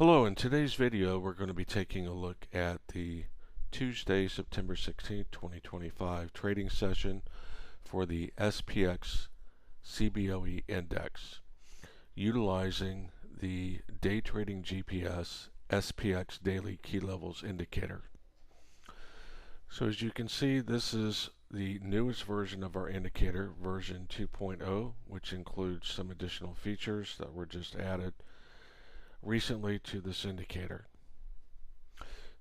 Hello, in today's video we're going to be taking a look at the Tuesday, September 16th, 2025 trading session for the SPX CBOE index utilizing the day trading GPS SPX daily key levels indicator. So as you can see, this is the newest version of our indicator, version 2.0, which includes some additional features that were just added recently to this indicator.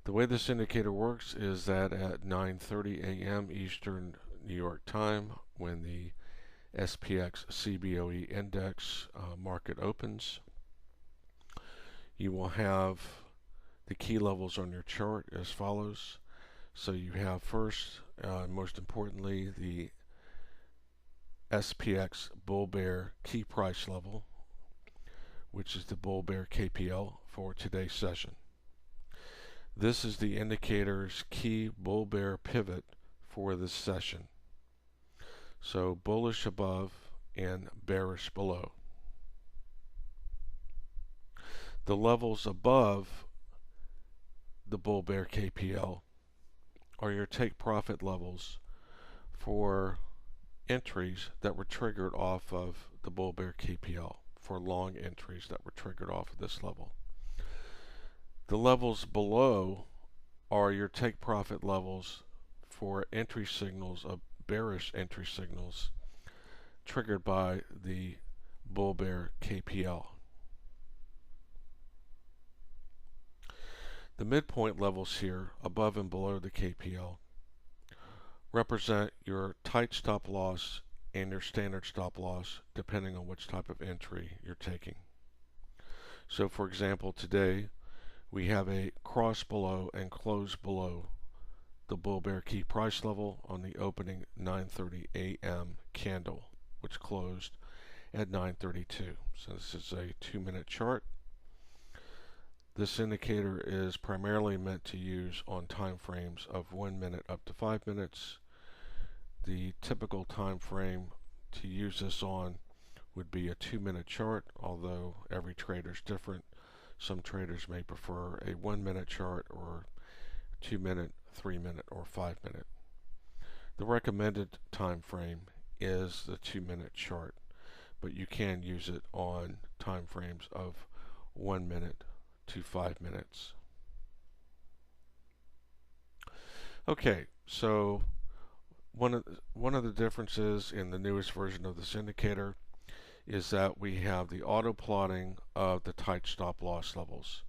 The way this indicator works is that at 9:30 a.m. Eastern New York time, when the SPX CBOE index market opens, you will have the key levels on your chart as follows. So you have first, most importantly, the SPX bull bear key price level, which is the bull bear KPL for today's session. This is the indicator's key bull bear pivot for this session. So bullish above and bearish below. The levels above the bull bear KPL are your take profit levels for entries that were triggered off of the bull bear KPL, for long entries that were triggered off of this level. The levels below are your take profit levels for entry signals of bearish entry signals triggered by the bull bear KPL. The midpoint levels here, above and below the KPL, represent your tight stop loss and your standard stop loss, depending on which type of entry you're taking. So for example, today we have a cross below and close below the bull bear key price level on the opening 9:30 a.m. candle, which closed at 9:32. So this is a 2-minute chart. This indicator is primarily meant to use on time frames of 1 minute up to 5 minutes. The typical time frame to use this on would be a 2-minute chart, although every trader is different. Some traders may prefer a 1-minute chart or 2-minute, 3-minute, or 5-minute. The recommended time frame is the 2-minute chart, but you can use it on time frames of 1 minute to 5 minutes. Okay, so one of the differences in the newest version of this indicator is that we have the auto plotting of the tight stop loss levels.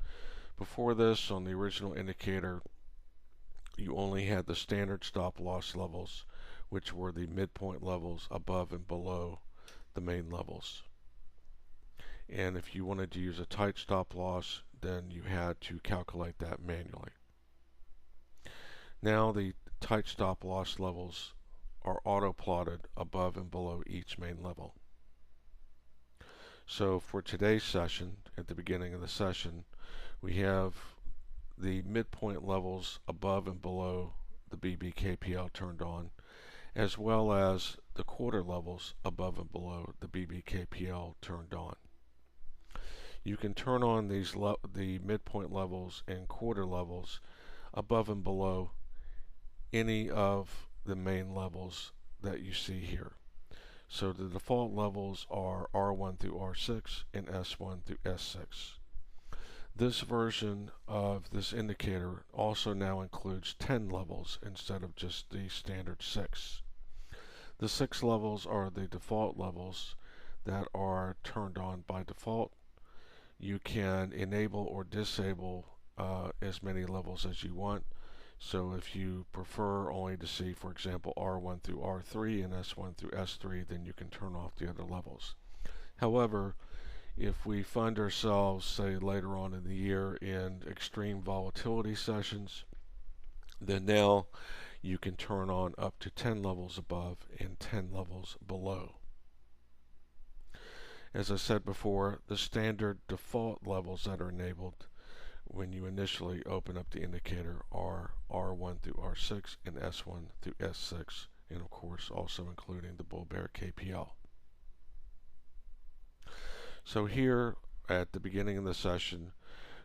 Before this, on the original indicator, you only had the standard stop loss levels, which were the midpoint levels above and below the main levels. And if you wanted to use a tight stop loss, then you had to calculate that manually. Now the tight stop loss levels are auto plotted above and below each main level. So for today's session, at the beginning of the session, we have the midpoint levels above and below the BBKPL turned on, as well as the quarter levels above and below the BBKPL turned on. You can turn on the midpoint levels and quarter levels above and below any of the main levels that you see here. So the default levels are R1 through R6 and S1 through S6. This version of this indicator also now includes 10 levels instead of just the standard 6. The 6 levels are the default levels that are turned on by default. You can enable or disable as many levels as you want. So if you prefer only to see, for example, R1 through R3 and S1 through S3, then you can turn off the other levels. However, if we find ourselves, say, later on in the year in extreme volatility sessions, then now you can turn on up to 10 levels above and 10 levels below. As I said before, the standard default levels that are enabled when you initially open up the indicator are R1 through R6 and S1 through S6, and of course also including the bull bear KPL. So here at the beginning of the session,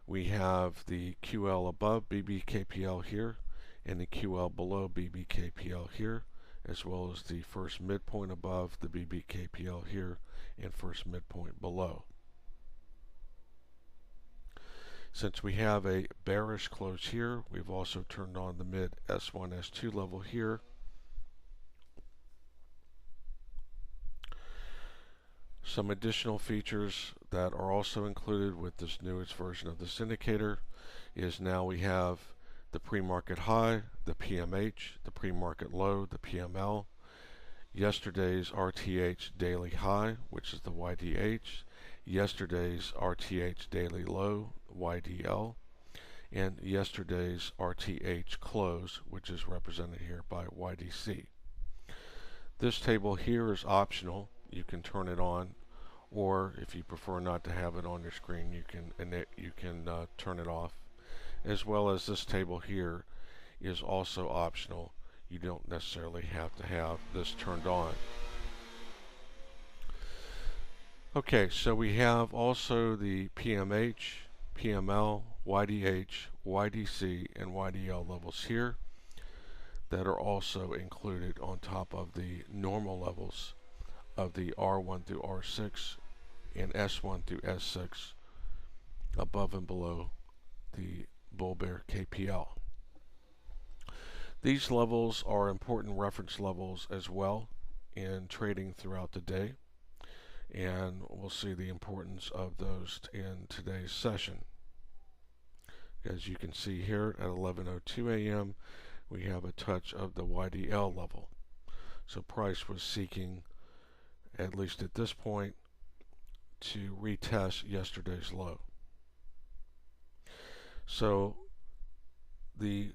we have the QL above BBKPL here and the QL below BBKPL here, as well as the first midpoint above the BBKPL here and first midpoint below. Since we have a bearish close here, we've also turned on the mid S1, S2 level here. Some additional features that are also included with this newest version of this indicator is now we have the pre-market high, the PMH, the pre-market low, the PML, yesterday's RTH daily high, which is the YDH, yesterday's RTH daily low, YDL, and yesterday's RTH close, which is represented here by YDC. This table here is optional. You can turn it on, or if you prefer not to have it on your screen, you can turn it off. As well as this table here is also optional. You don't necessarily have to have this turned on. Okay, so we have also the PMH, PML, YDH, YDC, and YDL levels here that are also included on top of the normal levels of the R1 through R6 and S1 through S6 above and below the bull bear KPL. These levels are important reference levels as well in trading throughout the day, and we'll see the importance of those in today's session. As you can see here at 11:02 a.m. we have a touch of the YDL level. So price was seeking, at least at this point, to retest yesterday's low. So the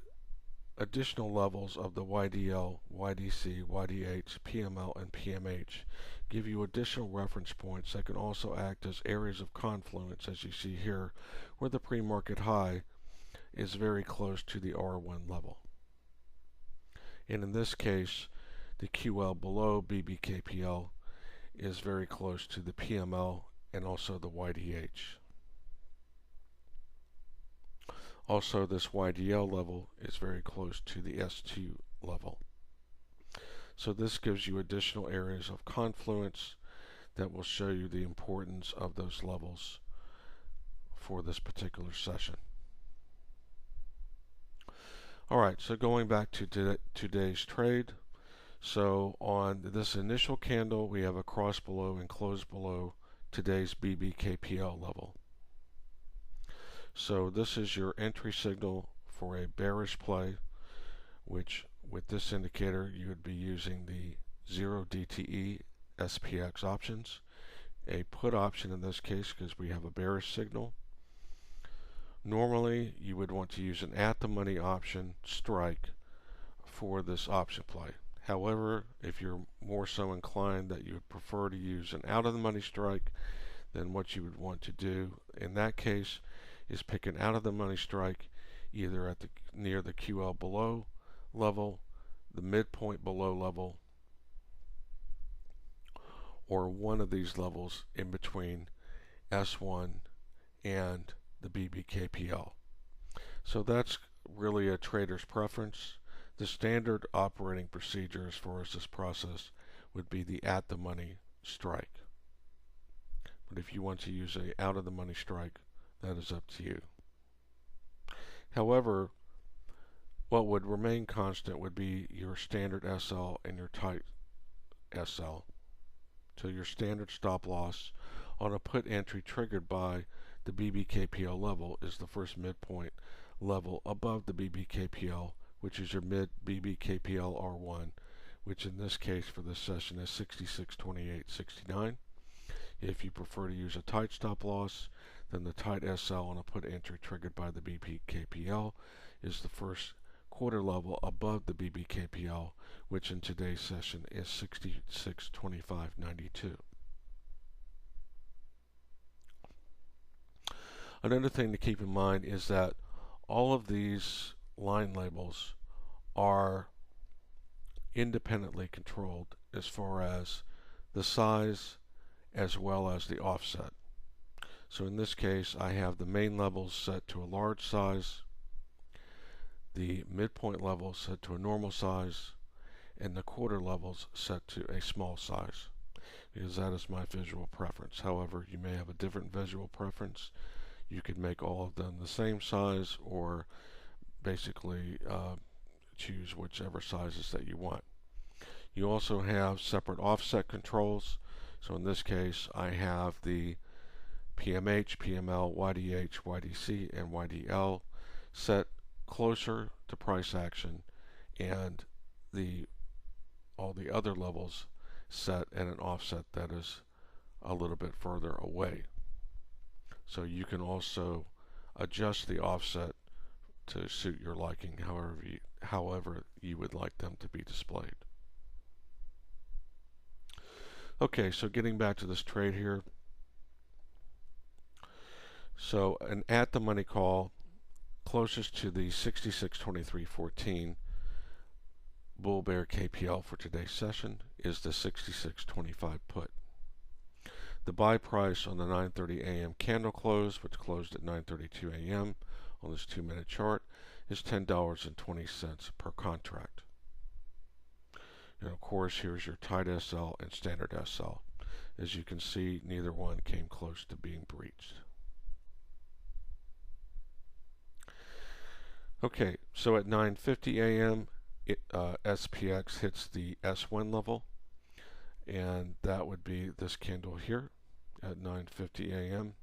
additional levels of the YDL, YDC, YDH, PML, and PMH give you additional reference points that can also act as areas of confluence, as you see here, where the pre-market high is very close to the R1 level. And in this case, the QL below BBKPL is very close to the PML and also the YDH. Also, this YDL level is very close to the S2 level. So this gives you additional areas of confluence that will show you the importance of those levels for this particular session. Alright, so going back to today's trade. So on this initial candle, we have a cross below and close below today's BBKPL level. So this is your entry signal for a bearish play, which with this indicator you would be using the 0 DTE SPX options, a put option in this case because we have a bearish signal. Normally you would want to use an at the money option strike for this option play. However, if you're more so inclined that you would prefer to use an out of the money strike, then what you would want to do in that case is pick an out of the money strike either at near the QL below level, the midpoint below level, or one of these levels in between S1 and the BBKPL. So that's really a trader's preference. The standard operating procedure as far as this process would be the at the money strike. But if you want to use a out of the money strike, that is up to you. However, what would remain constant would be your standard SL and your tight SL. So your standard stop loss on a put entry triggered by the BBKPL level is the first midpoint level above the BBKPL, which is your mid BBKPL R1, which in this case for this session is 66.2869. If you prefer to use a tight stop loss, then the tight SL on a put entry triggered by the BBKPL is the first quarter level above the BBKPL, which in today's session is 66.2592. Another thing to keep in mind is that all of these line labels are independently controlled as far as the size as well as the offset. So in this case, I have the main levels set to a large size, the midpoint levels set to a normal size, and the quarter levels set to a small size, because that is my visual preference. However, you may have a different visual preference. You could make all of them the same size, or basically choose whichever sizes that you want. You also have separate offset controls. So in this case, I have the PMH, PML, YDH, YDC, and YDL set closer to price action, and all the other levels set at an offset that is a little bit further away. So you can also adjust the offset to suit your liking, however you would like them to be displayed. Okay, so getting back to this trade here. So an at the money call closest to the 66.23.14 bull bear KPL for today's session is the 66.25 put. The buy price on the 9:30 a.m. candle close, which closed at 9:32 a.m. on this 2-minute chart, is $10.20 per contract. And of course, here's your tight SL and standard SL. As you can see, neither one came close to being breached. Okay, so at 9:50 a.m., SPX hits the S1 level, and that would be this candle here at 9:50 a.m.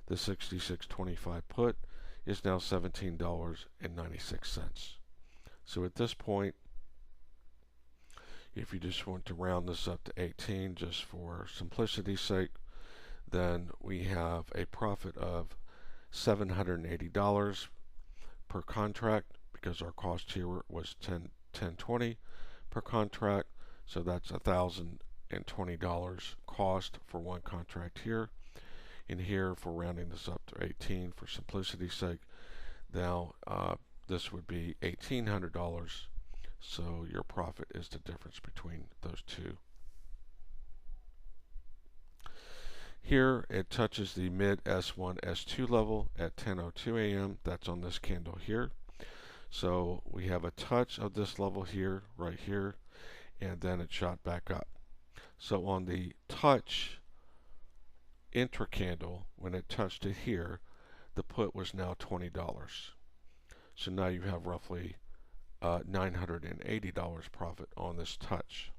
The 66.25 put is now $17.96. So at this point, if you just want to round this up to 18 just for simplicity's sake, then we have a profit of $780 per contract, because our cost here was $10.20 per contract, so that's $1,020 cost for one contract here. And here, for rounding this up to 18 for simplicity's sake, now this would be $1,800. So your profit is the difference between those two. Here it touches the mid S1, S2 level at 10:02 a.m. That's on this candle here. So we have a touch of this level here, right here, and then it shot back up. So on the touch intra-candle, when it touched it here, the put was now $20. So now you have roughly $980 profit on this touch.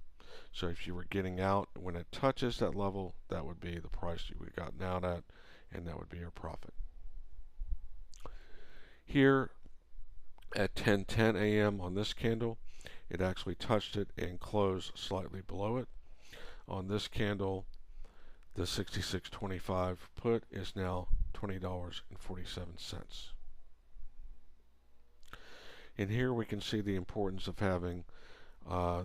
So if you were getting out when it touches that level, that would be the price you would have gotten out at, and that would be your profit. Here at 10:10 a.m. on this candle, it actually touched it and closed slightly below it. On this candle, the 66.25 put is now $20.47. And here we can see the importance of having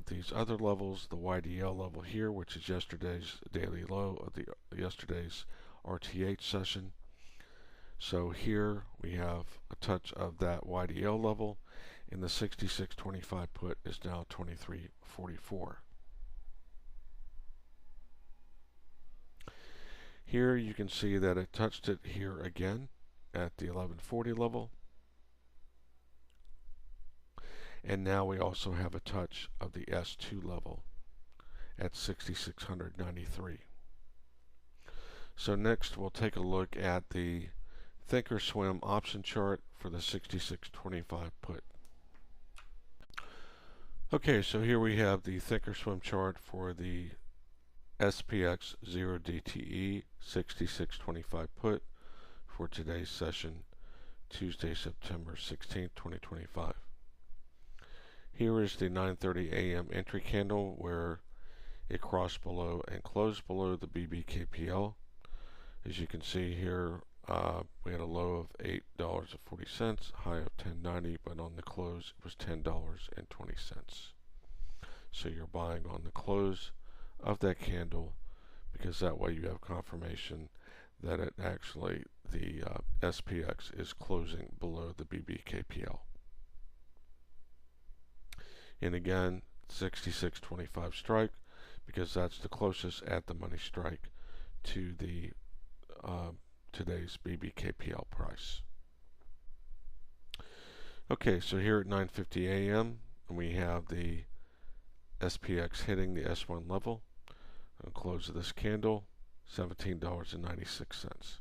these other levels, the YDL level here, which is yesterday's daily low of yesterday's RTH session. So here we have a touch of that YDL level, and the 66.25 put is now 23.44. Here you can see that it touched it here again at the 1140 level. And now we also have a touch of the S2 level at 6693. So next we'll take a look at the Thinkorswim option chart for the 66.25 put. Okay, so here we have the Thinkorswim chart for the SPX 0DTE 66.25 put for today's session, Tuesday, September 16, 2025. Here is the 9:30 a.m. entry candle where it crossed below and closed below the BBKPL. As you can see here, we had a low of $8.40, high of $10.90, but on the close it was $10.20. So you're buying on the close of that candle, because that way you have confirmation that it actually, the SPX is closing below the BBKPL. And again, 66.25 strike, because that's the closest at the money strike to the today's BBKPL price. Okay, so here at 9:50 a.m. we have the SPX hitting the S1 level. I'll close this candle, $17.96.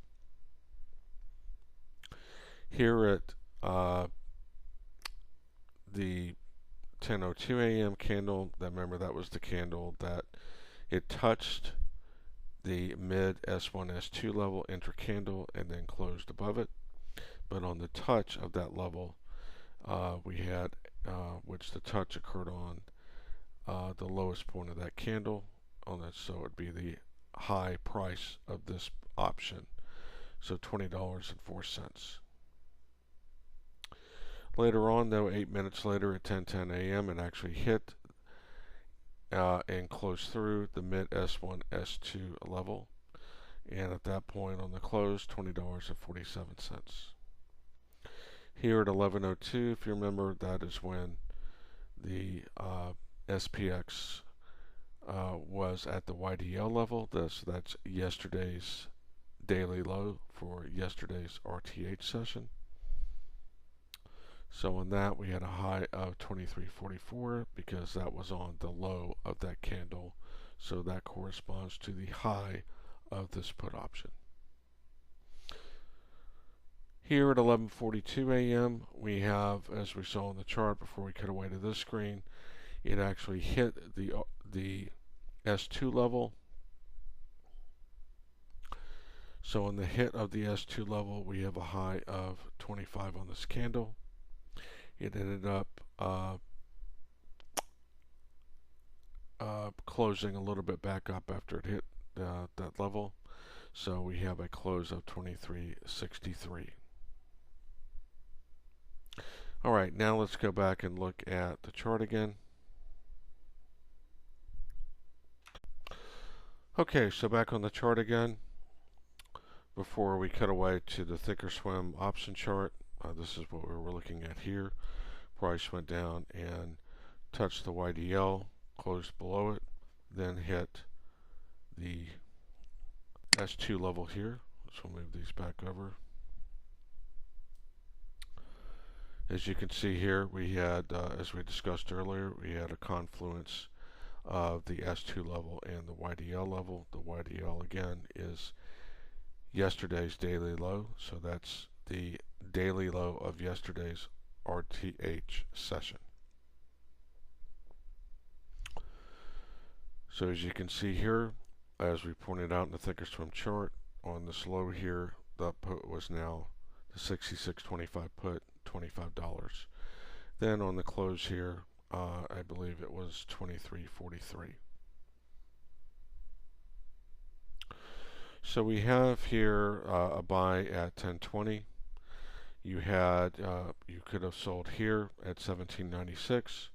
Here at the 10:02 a.m. candle, remember that was the candle that it touched the mid S1, S2 level intra-candle and then closed above it. But on the touch of that level, we had, which the touch occurred on the lowest point of that candle, so it would be the high price of this option, so $20.04. Later on, though, 8 minutes later at 10:10 a.m., it actually hit and closed through the mid S1, S2 level, and at that point on the close, $20.47. Here at 11:02, if you remember, that is when the SPX was at the YDL level. That's yesterday's daily low for yesterday's RTH session. So on that, we had a high of 23.44 because that was on the low of that candle. So that corresponds to the high of this put option. Here at 11:42 a.m., we have, as we saw on the chart before we cut away to this screen, it actually hit the S2 level. So on the hit of the S2 level, we have a high of 25 on this candle. It ended up closing a little bit back up after it hit that level. So we have a close of 23.63. All right, now let's go back and look at the chart again. Okay, so back on the chart again. Before we cut away to the thinkorswim option chart, this is what we were looking at here. Price went down and touched the YDL, closed below it, then hit the S2 level here. So we'll move these back over. As you can see here, we had, as we discussed earlier, we had a confluence of the S2 level and the YDL level. The YDL again is yesterday's daily low, so that's the daily low of yesterday's RTH session. So as you can see here, as we pointed out in the thinkorswim chart, on this low here, the put was now the 66.25 put, $25. Then on the close here, I believe it was 23.43. So we have here a buy at 10.20. You had you could have sold here at 17.96,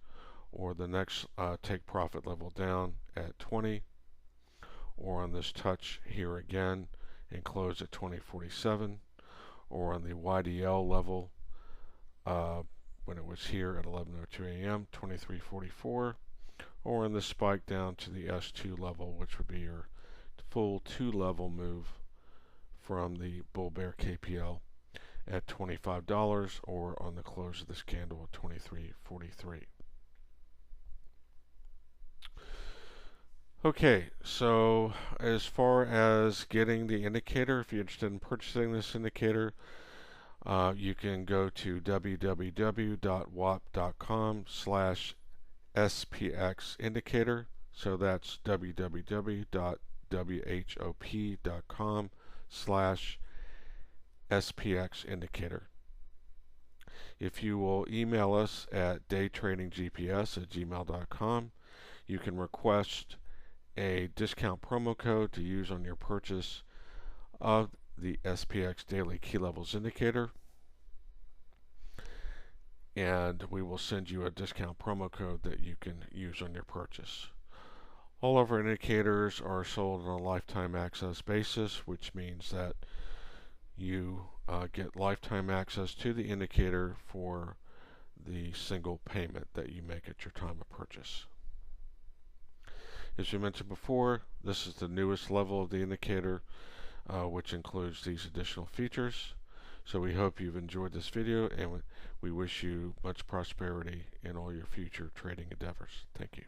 or the next take profit level down at 20, or on this touch here again and close at 20.47, or on the YDL level when it was here at 11:02 a.m. 23.44, or in the spike down to the S2 level, which would be your full 2-level move from the bull bear KPL at $25, or on the close of this candle at 23.43. Okay, so as far as getting the indicator, if you're interested in purchasing this indicator, you can go to www.whop.com/SPX indicator. So that's www.whop.com/SPX indicator. If you will email us at daytradinggps@gmail.com, you can request a discount promo code to use on your purchase of the SPX Daily Key Levels Indicator, and we will send you a discount promo code that you can use on your purchase. All of our indicators are sold on a lifetime access basis, which means that you get lifetime access to the indicator for the single payment that you make at your time of purchase. As we mentioned before, this is the newest level of the indicator. which includes these additional features. So we hope you've enjoyed this video, and we wish you much prosperity in all your future trading endeavors. Thank you.